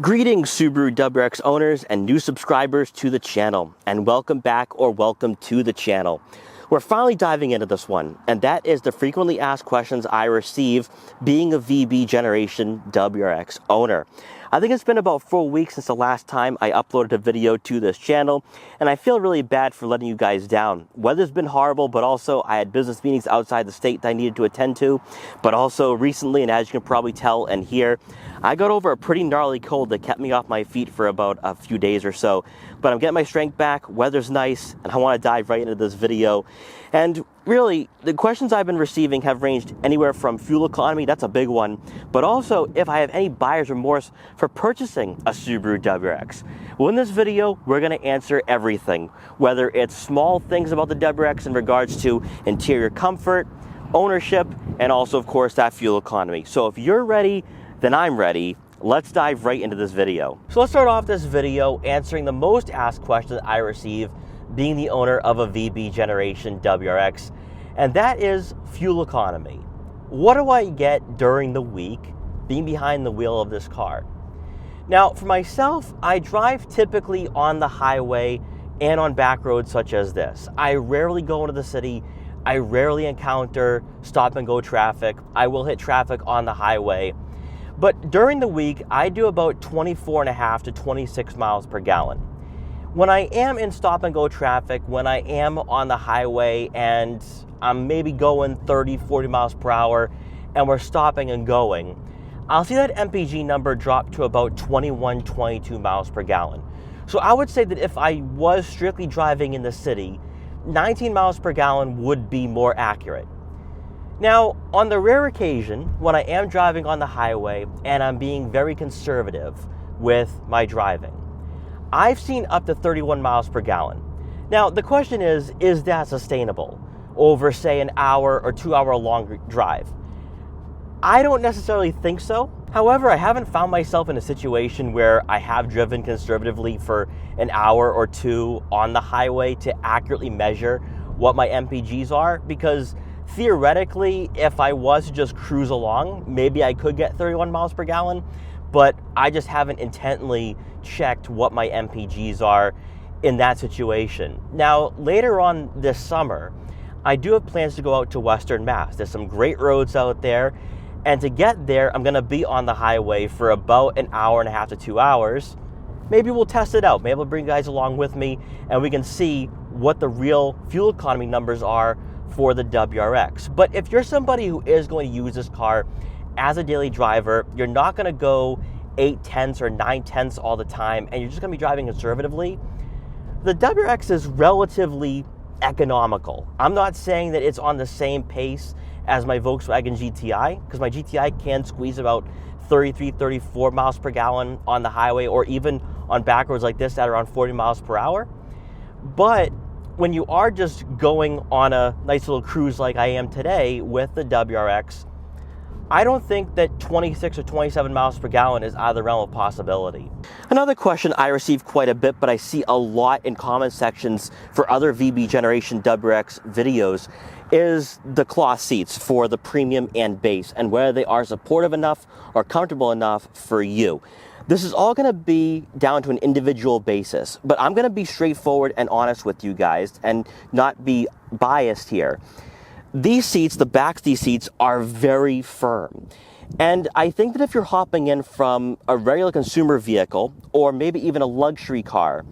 Greetings Subaru WRX owners and new subscribers to the channel, and welcome back or welcome to the channel. We're finally diving into this one, and that is the frequently asked questions I receive being a VB generation WRX owner. I think it's been about 4 weeks since the last time I uploaded a video to this channel, and I feel really bad for letting you guys down. Weather's been horrible, but also I had business meetings outside the state that I needed to attend to, but also recently, and as you can probably tell and hear, I got over a pretty gnarly cold that kept me off my feet for about a few days or so. But I'm getting my strength back, weather's nice, and I want to dive right into this video. And really, the questions I've been receiving have ranged anywhere from fuel economy, that's a big one, but also if I have any buyer's remorse for purchasing a Subaru WRX. Well, in this video, we're going to answer everything, whether it's small things about the WRX in regards to interior comfort, ownership, and also, of course, that fuel economy. So if you're ready, then I'm ready. Let's dive right into this video. So let's start off this video answering the most asked question I receive being the owner of a VB generation WRX, and that is fuel economy. What do I get during the week being behind the wheel of this car? Now, for myself, I drive typically on the highway and on back roads such as this. I rarely go into the city. I rarely encounter stop and go traffic. I will hit traffic on the highway. But during the week, I do about 24.5 to 26 miles per gallon. When I am in stop and go traffic, when I am on the highway and I'm maybe going 30, 40 miles per hour and we're stopping and going, I'll see that MPG number drop to about 21, 22 miles per gallon. So I would say that if I was strictly driving in the city, 19 miles per gallon would be more accurate. Now, on the rare occasion, when I am driving on the highway and I'm being very conservative with my driving, I've seen up to 31 miles per gallon. Now, the question is that sustainable over, say, an hour or 2 hour long drive? I don't necessarily think so. However, I haven't found myself in a situation where I have driven conservatively for an hour or two on the highway to accurately measure what my MPGs are, because theoretically, if I was to just cruise along, maybe I could get 31 miles per gallon, but I just haven't intently checked what my MPGs are in that situation. Now, later on this summer, I do have plans to go out to Western Mass. There's some great roads out there, and to get there, I'm gonna be on the highway for about an hour and a half to 2 hours. Maybe we'll test it out. Maybe I'll bring you guys along with me, and we can see what the real fuel economy numbers are for the WRX. But if you're somebody who is going to use this car as a daily driver, you're not going to go 8/10 or 9/10 all the time, and you're just going to be driving conservatively, the WRX is relatively economical. I'm not saying that it's on the same pace as my Volkswagen GTI, because my GTI can squeeze about 33, 34 miles per gallon on the highway, or even on back roads like this at around 40 miles per hour. But when you are just going on a nice little cruise like I am today with the WRX, I don't think that 26 or 27 miles per gallon is out of the realm of possibility. Another question I receive quite a bit, but I see a lot in comment sections for other VB generation WRX videos, is the cloth seats for the premium and base, and whether they are supportive enough or comfortable enough for you. This is all going to be down to an individual basis, but I'm going to be straightforward and honest with you guys and not be biased here. These seats, the backs of these seats, are very firm. And I think that if you're hopping in from a regular consumer vehicle or maybe even a luxury car,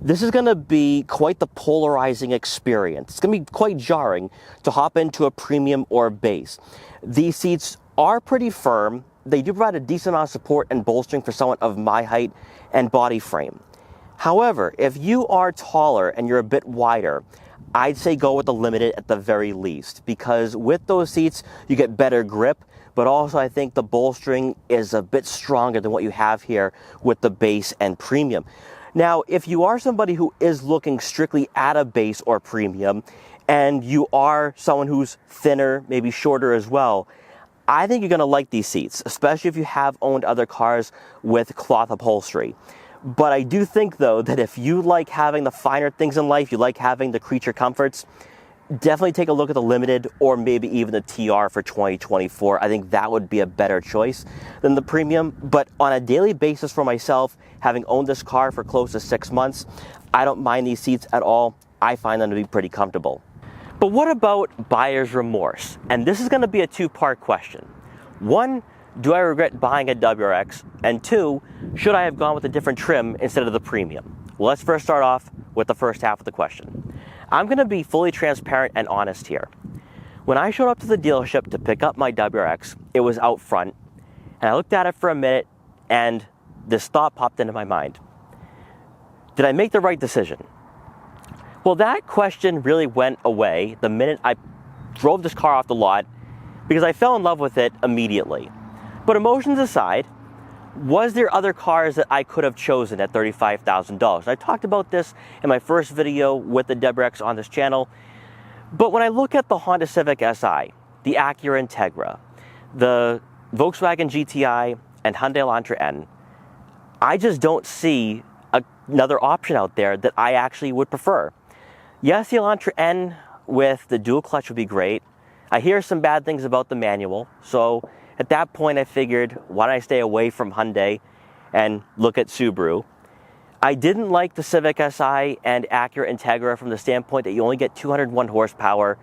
this is going to be quite the polarizing experience. It's going to be quite jarring to hop into a premium or a base. These seats are pretty firm. They do provide a decent amount of support and bolstering for someone of my height and body frame. However, if you are taller and you're a bit wider, I'd say go with the Limited at the very least, because with those seats, you get better grip, but also I think the bolstering is a bit stronger than what you have here with the base and premium. Now, if you are somebody who is looking strictly at a base or premium, and you are someone who's thinner, maybe shorter as well, I think you're going to like these seats, especially if you have owned other cars with cloth upholstery. But I do think, though, that if you like having the finer things in life, you like having the creature comforts, definitely take a look at the Limited or maybe even the TR for 2024. I think that would be a better choice than the Premium. But on a daily basis for myself, having owned this car for close to 6 months, I don't mind these seats at all. I find them to be pretty comfortable. But what about buyer's remorse? And this is going to be a two-part question. One, do I regret buying a WRX? And two, should I have gone with a different trim instead of the Premium? Well, let's first start off with the first half of the question. I'm going to be fully transparent and honest here. When I showed up to the dealership to pick up my WRX, it was out front, and I looked at it for a minute, and this thought popped into my mind. Did I make the right decision? Well, that question really went away the minute I drove this car off the lot because I fell in love with it immediately. But emotions aside, was there other cars that I could have chosen at $35,000? I talked about this in my first video with the WRX on this channel. But when I look at the Honda Civic Si, the Acura Integra, the Volkswagen GTI, and Hyundai Elantra N, I just don't see another option out there that I actually would prefer. Yes, the Elantra N with the dual clutch would be great. I hear some bad things about the manual, so at that point, I figured, why don't I stay away from Hyundai and look at Subaru? I didn't like the Civic Si and Acura Integra from the standpoint that you only get 201 horsepower.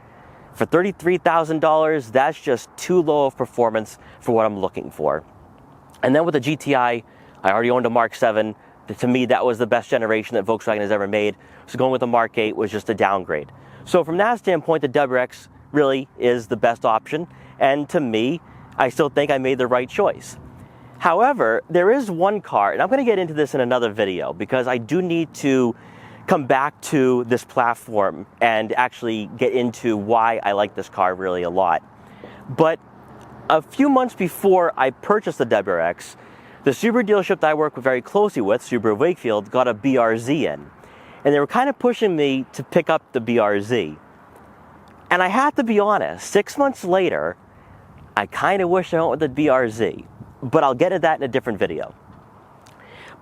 For $33,000, that's just too low of performance for what I'm looking for. And then with the GTI, I already owned a Mark 7. To me, that was the best generation that Volkswagen has ever made. So going with the Mark 8 was just a downgrade. So from that standpoint, the WRX really is the best option. And to me, I still think I made the right choice. However, there is one car, and I'm going to get into this in another video because I do need to come back to this platform and actually get into why I like this car really a lot. But a few months before I purchased the WRX, the Subaru dealership that I work very closely with, Subaru Wakefield, got a BRZ in. And they were kind of pushing me to pick up the BRZ. And I have to be honest, 6 months later, I kind of wish I went with the BRZ, but I'll get into that in a different video.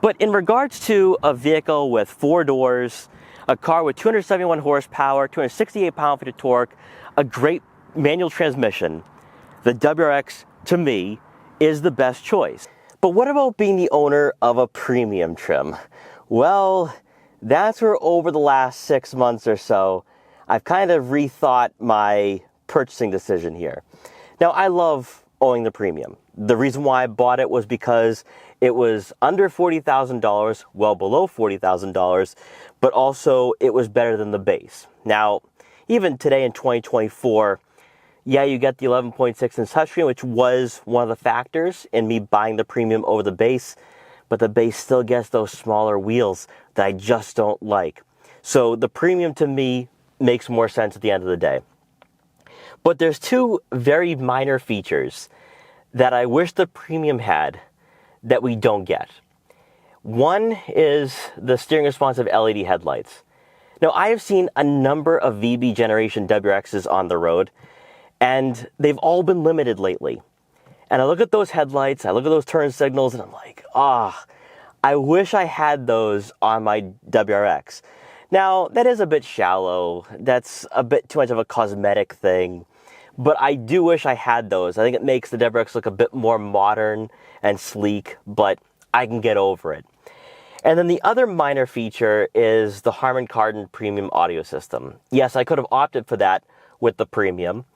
But in regards to a vehicle with 4 doors, a car with 271 horsepower, 268 pound-feet of torque, a great manual transmission, the WRX, to me, is the best choice. But what about being the owner of a premium trim? Well, that's where over the last 6 months or so, I've kind of rethought my purchasing decision here. Now, I love owning the Premium. The reason why I bought it was because it was under $40,000, well below $40,000, but also it was better than the base. Now, even today in 2024, yeah, you get the 11.6-inch touchscreen, which was one of the factors in me buying the Premium over the base, but the base still gets those smaller wheels that I just don't like. So the Premium to me makes more sense at the end of the day. But there's two very minor features that I wish the Premium had that we don't get. One is the steering responsive LED headlights. Now, I have seen a number of VB generation WRXs on the road, and they've all been limited lately. And I look at those headlights, I look at those turn signals, and I'm like, I wish I had those on my WRX. Now, that is a bit shallow. That's a bit too much of a cosmetic thing. But I do wish I had those. I think it makes the WRX look a bit more modern and sleek, but I can get over it. And then the other minor feature is the Harman Kardon Premium audio system. Yes, I could have opted for that with the Premium.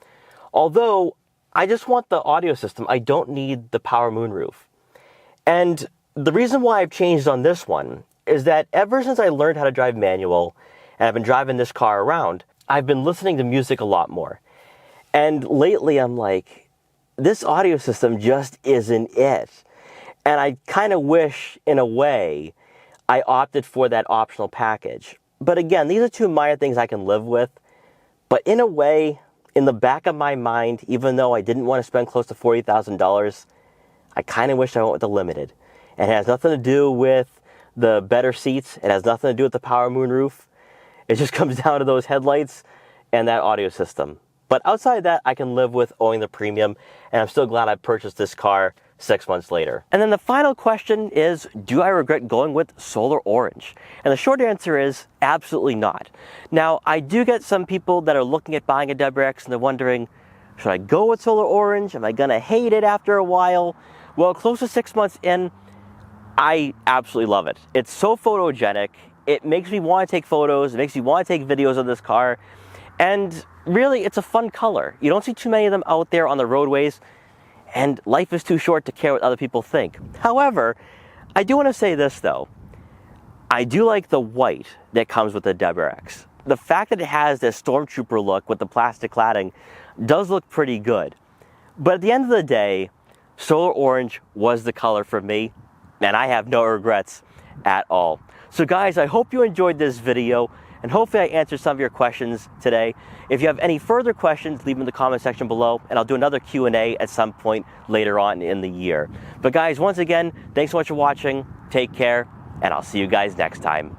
Although, I just want the audio system. I don't need the power moonroof. And the reason why I've changed on this one is that ever since I learned how to drive manual, and I've been driving this car around, I've been listening to music a lot more. And lately I'm like, this audio system just isn't it. And I kind of wish, in a way, I opted for that optional package. But again, these are two minor things I can live with. But in a way, in the back of my mind, even though I didn't want to spend close to $40,000, I kind of wish I went with the Limited. And it has nothing to do with the better seats. It has nothing to do with the power moonroof. It just comes down to those headlights and that audio system. But outside that, I can live with owning the Premium, and I'm still glad I purchased this car 6 months later. And then the final question is, do I regret going with Solar Orange? And the short answer is absolutely not. Now, I do get some people that are looking at buying a WRX and they're wondering, should I go with Solar Orange? Am I gonna hate it after a while? Well, close to 6 months in, I absolutely love it. It's so photogenic. It makes me want to take photos. It makes me want to take videos of this car. And really, it's a fun color. You don't see too many of them out there on the roadways, and life is too short to care what other people think. However, I do want to say this though. I do like the white that comes with the WRX. The fact that it has this Stormtrooper look with the plastic cladding does look pretty good. But at the end of the day, Solar Orange was the color for me, and I have no regrets at all. So guys, I hope you enjoyed this video, and hopefully I answered some of your questions today. If you have any further questions, leave them in the comment section below, and I'll do another Q&A at some point later on in the year. But guys, once again, thanks so much for watching, take care, and I'll see you guys next time.